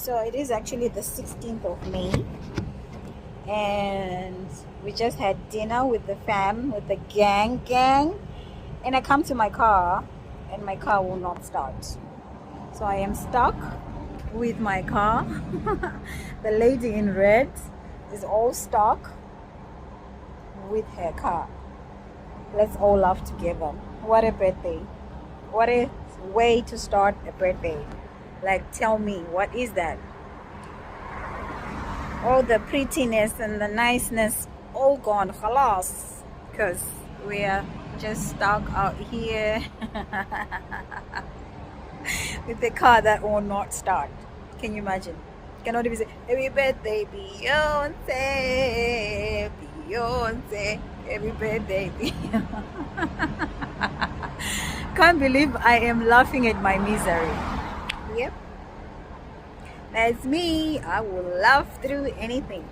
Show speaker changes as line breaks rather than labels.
So it is actually the 16th of May, and we just had dinner with the fam, with the gang, and I come to my car, and my car will not start. So I am stuck with my car. The lady in red is all stuck with her car. Let's all laugh together. What a birthday! What a way to start a birthday. Like, tell me, what is that? All the prettiness and the niceness all gone, khalas, because we're just stuck out here with the car that will not start. Can you imagine? Cannot even say happy birthday Beyonce, Beyonce, happy birthday Beyonce. Can't believe I am laughing at my misery. Yep, that's me. I will laugh through anything.